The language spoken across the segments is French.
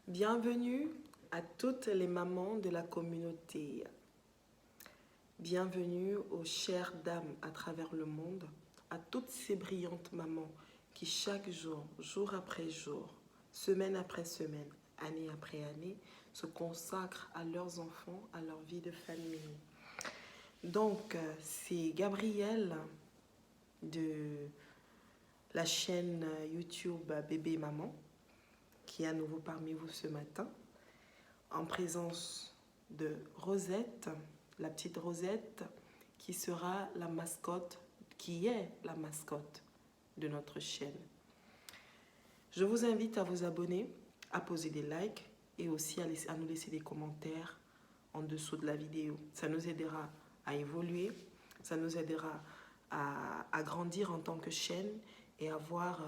Bienvenue à toutes les mamans de la communauté. Bienvenue aux chères dames à travers le monde, à toutes ces brillantes mamans qui chaque jour, jour après jour, semaine après semaine, année après année, se consacrent à leurs enfants, à leur vie de famille. Donc, c'est Gabrielle de la chaîne YouTube Bébé Maman qui est à nouveau parmi vous ce matin, en présence de Rosette, la petite Rosette, qui sera la mascotte, qui est la mascotte de notre chaîne. Je vous invite à vous abonner, à poser des likes et aussi à nous laisser des commentaires en dessous de la vidéo. Ça nous aidera à évoluer, ça nous aidera à grandir en tant que chaîne et à voir,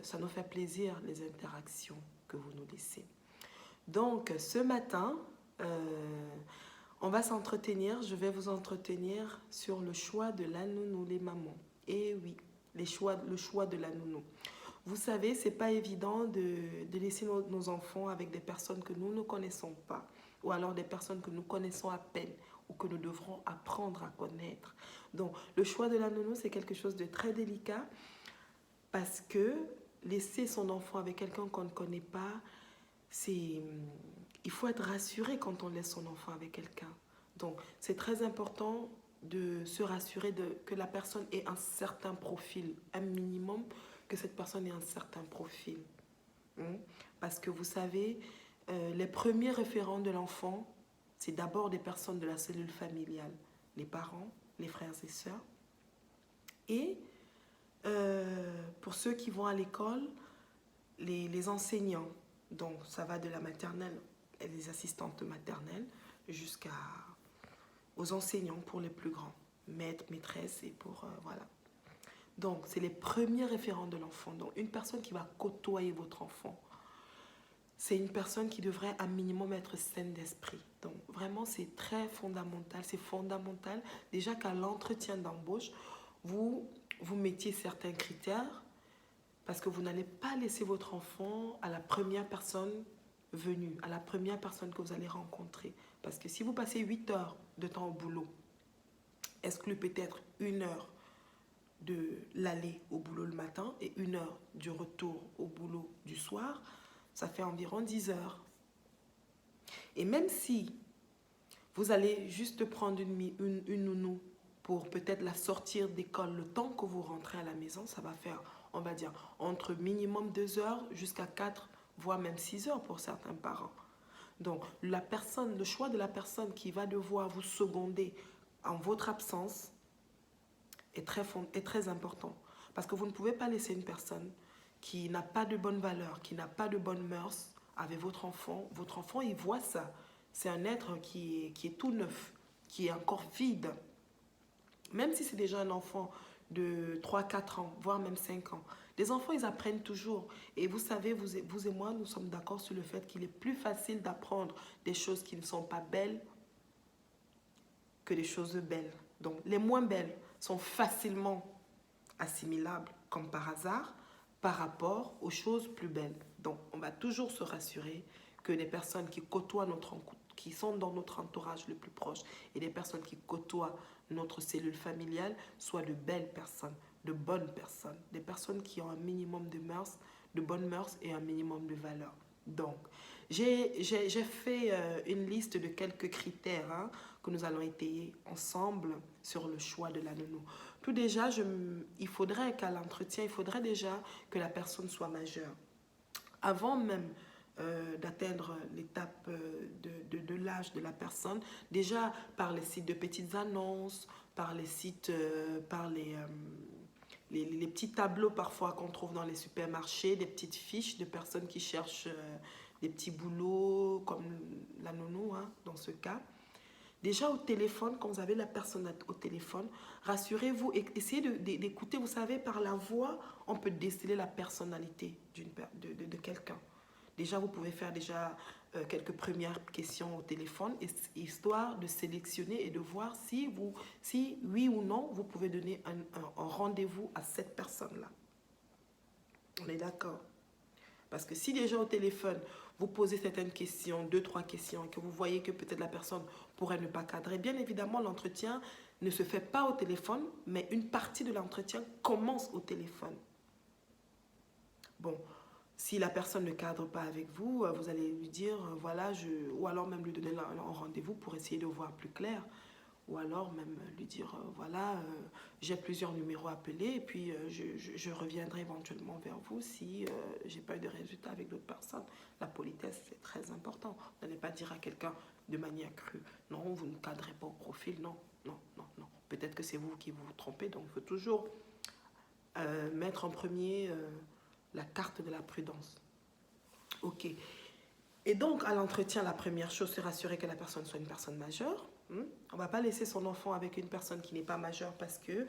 ça nous fait plaisir les interactions que vous nous laissez. Donc ce matin, on va s'entretenir, je vais vous entretenir sur le choix de la nounou, les mamans. Et oui, le choix de la nounou. Vous savez, c'est pas évident de laisser nos enfants avec des personnes que nous ne connaissons pas, ou alors des personnes que nous connaissons à peine, ou que nous devrons apprendre à connaître. Donc, le choix de la nounou, c'est quelque chose de très délicat, parce que laisser son enfant avec quelqu'un qu'on ne connaît pas, il faut être rassuré quand on laisse son enfant avec quelqu'un. Donc, c'est très important de se rassurer que la personne ait un certain profil, un minimum, que cette personne ait un certain profil. Parce que vous savez, les premiers référents de l'enfant, c'est d'abord des personnes de la cellule familiale, les parents, les frères et sœurs. Et pour ceux qui vont à l'école, les enseignants. Donc, ça va de la maternelle et des assistantes maternelles jusqu'aux enseignants pour les plus grands, maîtres, maîtresses et pour, voilà. Donc, c'est les premiers référents de l'enfant. Donc, une personne qui va côtoyer votre enfant, c'est une personne qui devrait à minimum être saine d'esprit. Donc, vraiment, c'est très fondamental. C'est fondamental déjà qu'à l'entretien d'embauche, vous mettiez certains critères parce que vous n'allez pas laisser votre enfant à la première personne venue, à la première personne que vous allez rencontrer. Parce que si vous passez 8 heures de temps au boulot, exclu peut-être 1 heure de l'aller au boulot le matin et 1 heure du retour au boulot du soir, ça fait environ 10 heures. Et même si vous allez juste prendre une nounou pour peut-être la sortir d'école le temps que vous rentrez à la maison, ça va faire, on va dire, entre minimum 2 heures jusqu'à 4, voire même 6 heures pour certains parents. Donc, le choix de la personne qui va devoir vous seconder en votre absence est très important. Parce que vous ne pouvez pas laisser une personne qui n'a pas de bonnes valeurs, qui n'a pas de bonnes mœurs avec votre enfant. Votre enfant, il voit ça. C'est un être qui est tout neuf, qui est encore vide. Même si c'est déjà un enfant de 3-4 ans, voire même 5 ans. Les enfants, ils apprennent toujours. Et vous savez, vous et moi, nous sommes d'accord sur le fait qu'il est plus facile d'apprendre des choses qui ne sont pas belles que des choses belles. Donc, les moins belles sont facilement assimilables, comme par hasard, par rapport aux choses plus belles. Donc, on va toujours se rassurer que les personnes qui côtoient qui sont dans notre entourage le plus proche et les personnes qui côtoient notre cellule familiale soient de belles personnes, de bonnes personnes, des personnes qui ont un minimum de mœurs, de bonnes mœurs et un minimum de valeurs. Donc, j'ai fait une liste de quelques critères que nous allons étayer ensemble sur le choix de la nounou. Tout déjà, il faudrait qu'à l'entretien, il faudrait déjà que la personne soit majeure. Avant même d'atteindre l'étape de l'âge de la personne, déjà par les sites de petites annonces, par les sites, par les petits tableaux parfois qu'on trouve dans les supermarchés, des petites fiches de personnes qui cherchent des petits boulots comme la nounou dans ce cas. Déjà au téléphone, quand vous avez la personne au téléphone, rassurez-vous et essayez d'écouter. Vous savez, par la voix, on peut déceler la personnalité de quelqu'un. Déjà, vous pouvez faire quelques premières questions au téléphone, histoire de sélectionner et de voir si oui ou non, vous pouvez donner un rendez-vous à cette personne-là. On est d'accord? Parce que si déjà au téléphone, vous posez certaines questions, 2, 3 questions, et que vous voyez que peut-être la personne pourrait ne pas cadrer, bien évidemment, l'entretien ne se fait pas au téléphone, mais une partie de l'entretien commence au téléphone. Bon, si la personne ne cadre pas avec vous, vous allez lui dire, voilà, ou alors même lui donner un rendez-vous pour essayer de voir plus clair. Ou alors même lui dire, voilà, j'ai plusieurs numéros appelés et puis je reviendrai éventuellement vers vous si j'ai pas eu de résultat avec d'autres personnes. La politesse, c'est très important. N'allez pas dire à quelqu'un de manière crue, non, vous ne cadrez pas au profil, non, non, non, non. Peut-être que c'est vous qui vous trompez, donc il faut toujours mettre en premier la carte de la prudence. Ok. Et donc, à l'entretien, la première chose, c'est rassurer que la personne soit une personne majeure. On ne va pas laisser son enfant avec une personne qui n'est pas majeure parce que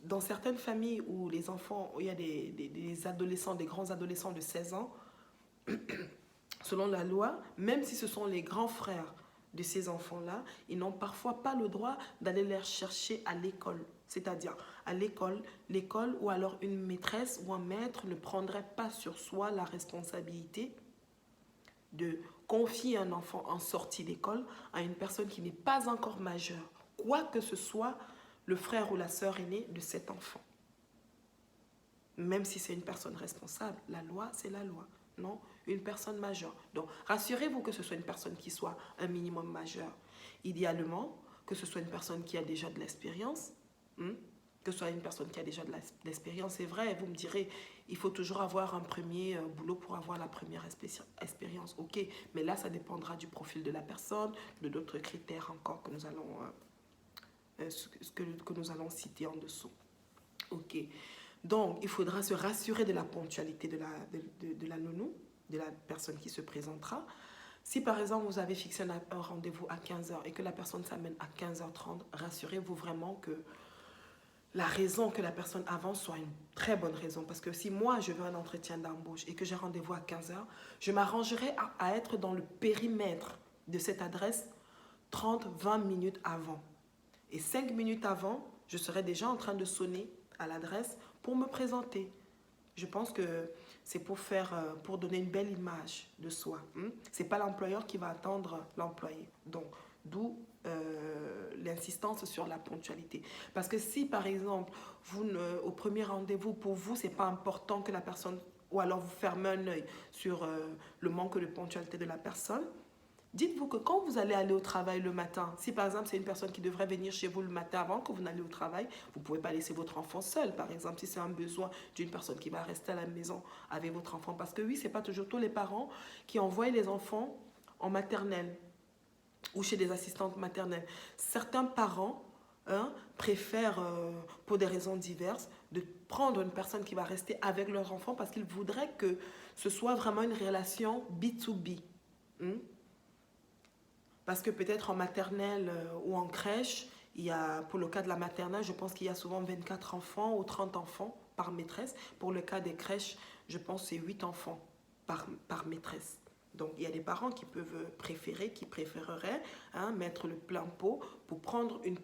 dans certaines familles où les enfants, où il y a des adolescents, des grands adolescents de 16 ans, selon la loi, même si ce sont les grands frères de ces enfants-là, ils n'ont parfois pas le droit d'aller les chercher à l'école. C'est-à-dire à l'école, ou alors une maîtresse ou un maître ne prendrait pas sur soi la responsabilité de confier un enfant en sortie d'école à une personne qui n'est pas encore majeure, quoi que ce soit le frère ou la sœur aînée de cet enfant. Même si c'est une personne responsable, la loi, c'est la loi. Non, une personne majeure. Donc, rassurez-vous que ce soit une personne qui soit un minimum majeur. Idéalement, que ce soit une personne qui a déjà de l'expérience, que ce soit une personne qui a déjà de l'expérience. C'est vrai, vous me direz, il faut toujours avoir un premier boulot pour avoir la première expérience. Ok, mais là, ça dépendra du profil de la personne, de d'autres critères encore que nous allons, que nous allons citer en dessous. Ok. Donc, il faudra se rassurer de la ponctualité de la nounou, de la personne qui se présentera. Si par exemple, vous avez fixé un rendez-vous à 15h et que la personne s'amène à 15h30, rassurez-vous vraiment que la raison que la personne avance soit une très bonne raison. Parce que si moi, je veux un entretien d'embauche et que j'ai rendez-vous à 15h, je m'arrangerai à être dans le périmètre de cette adresse 30-20 minutes avant. Et 5 minutes avant, je serai déjà en train de sonner à l'adresse pour me présenter. Je pense que c'est pour donner une belle image de soi. Ce n'est pas l'employeur qui va attendre l'employé. Donc, d'où l'insistance sur la ponctualité. Parce que si, par exemple, au premier rendez-vous, pour vous, ce n'est pas important que la personne, ou alors vous fermez un œil sur le manque de ponctualité de la personne, dites-vous que quand vous allez aller au travail le matin, si par exemple c'est une personne qui devrait venir chez vous le matin avant que vous n'allez au travail, vous ne pouvez pas laisser votre enfant seul. Par exemple, si c'est un besoin d'une personne qui va rester à la maison avec votre enfant. Parce que oui, ce n'est pas toujours tous les parents qui envoient les enfants en maternelle ou chez des assistantes maternelles. Certains parents préfèrent, pour des raisons diverses, de prendre une personne qui va rester avec leur enfant parce qu'ils voudraient que ce soit vraiment une relation B2B. Parce que peut-être en maternelle ou en crèche, pour le cas de la maternelle, je pense qu'il y a souvent 24 enfants ou 30 enfants par maîtresse. Pour le cas des crèches, je pense que c'est 8 enfants par maîtresse. Donc, il y a des parents qui peuvent préférer, qui préféreraient mettre le plein pot pour prendre une personne